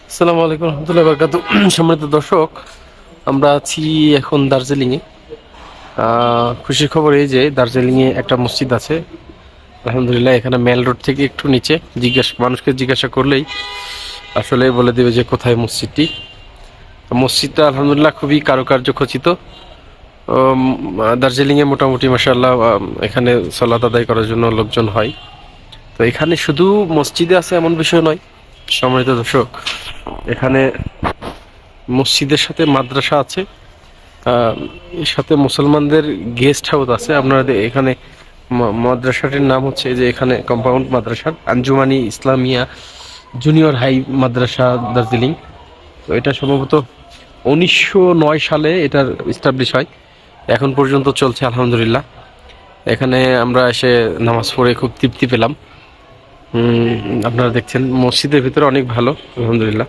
আসসালামু আলাইকুম রহমতুল্লাহ বারকাতু। সম্মানিত দর্শক, আমরা আছি এখন দার্জিলিংয়ে। খুশির খবর এই যে দার্জিলিংয়ে একটা মসজিদ আছে আলহামদুলিল্লাহ। এখানে মেল রোড থেকে একটু নিচে মানুষকে জিজ্ঞাসা করলেই আসলে বলে দেবে যে কোথায় মসজিদটি। মসজিদটা আলহামদুলিল্লাহ খুবই কারুকার্য খচিত। দার্জিলিংয়ে মোটামুটি মাশাআল্লাহ এখানে সালাত আদায় করার জন্য লোকজন হয়। তো এখানে শুধু মসজিদে আছে এমন বিষয় নয় সম্মানিত দর্শক, এখানে মসজিদের সাথে মাদ্রাসা আছে। এর সাথে মুসলমানদের গেস্ট হাউস আছে। আপনাদের এখানে মাদ্রাসাটির নাম হচ্ছে যে এখানে কম্পাউন্ড মাদ্রাসা আঞ্জুমানি ইসলামিয়া জুনিয়র হাই মাদ্রাসা দার্জিলিং। তো এটা সম্ভবত 1909 সালে এটার এস্টাবলিশ হয়, এখন পর্যন্ত চলছে আলহামদুলিল্লাহ। এখানে আমরা এসে নামাজ পড়ে খুব তৃপ্তি পেলাম। আপনারা দেখছেন মসজিদের ভিতরে অনেক ভালো আলহামদুলিল্লাহ।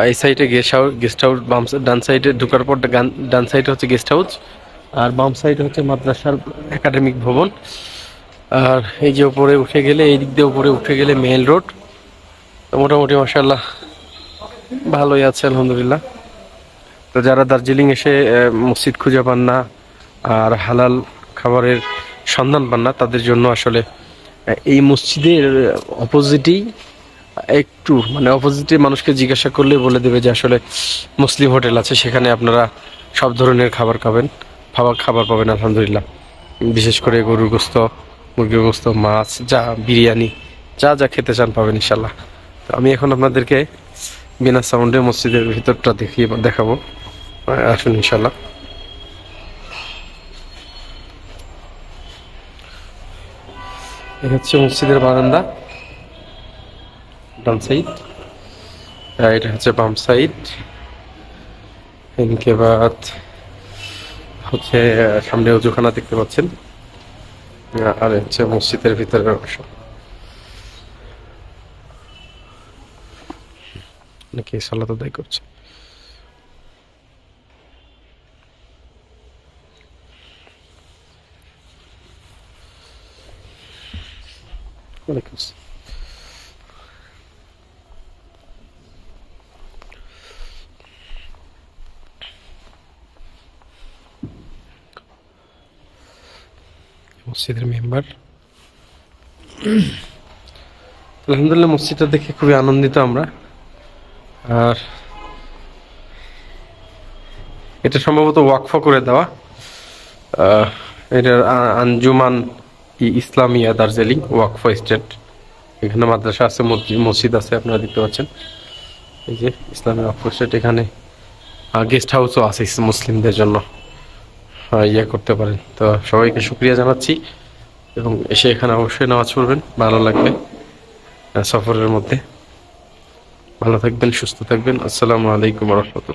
এই সাইডে গেস্ট হাউস ডান সাইডে ঢোকার পর ডান সাইডে হচ্ছে গেস্ট হাউস, আর বাম সাইডে হচ্ছে মাদ্রাসার একাডেমিক ভবন। আর এই যে উপরে উঠে গেলে, এই দিক দিয়ে উপরে উঠে গেলে মেল রোড। মোটামুটি মাশাআল্লাহ ভালোই আছে আলহামদুলিল্লাহ। তো যারা দার্জিলিং এসে মসজিদ খুঁজে পান না আর হালাল খাবারের সন্ধান পান না, তাদের জন্য আসলে এই মসজিদের অপোজিটেই একটু অপোজিটে মানুষকে জিজ্ঞাসা করলে বলে দেবে যে আসলে মুসলিম হোটেল আছে, সেখানে আপনারা সব ধরনের খাবার খাবার পাবেন আলহামদুলিল্লাহ। বিশেষ করে গরুর গোস্ত, মুরগির গোস্ত, মাছ, যা বিরিয়ানি, যা যা খেতে চান পাবেন ইনশাল্লাহ। তো আমি এখন আপনাদেরকে বিনা সাউন্ডে মসজিদের ভিতরটা দেখাবো। আসুন ইনশাল্লাহ। এটা হচ্ছে মসজিদের বারান্দা, ডান সাইড। এটা হচ্ছে বাম সাইড। ইনকে বাদ হচ্ছে সামনে উজুখানা দেখতে পাচ্ছেন, আর হচ্ছে মসজিদের ভিতরের অংশ। অনেকে সালাত আদায় করছে। ওয়ালাইকুম আসসালাম। মসজিদের মেম্বার আলহামদুলিল্লাহ। মসজিদটা দেখে খুবই আনন্দিত আমরা। আর এটা সম্ভবত ওয়াকফ করে দেওয়া। এটার আঞ্জুমান ইসলামিয়া দার্জিলিং ওয়াকফ স্টেট। এখানে মাদ্রাসা আছে, মসজিদ আছে, আপনারা দেখতে পাচ্ছেন। এই যে ইসলামী ওয়াকফ স্টেট। এখানে গেস্ট হাউসও আছে মুসলিমদের জন্য, ইয়ে করতে পারেন। তো সবাইকে শুক্রিয়া জানাচ্ছি, এবং এসে এখানে অবশ্যই নামাজ পড়বেন, ভালো লাগবে সফরের মধ্যে। ভালো থাকবেন, সুস্থ থাকবেন। আসসালামু আলাইকুম রহমতুল্লাহ।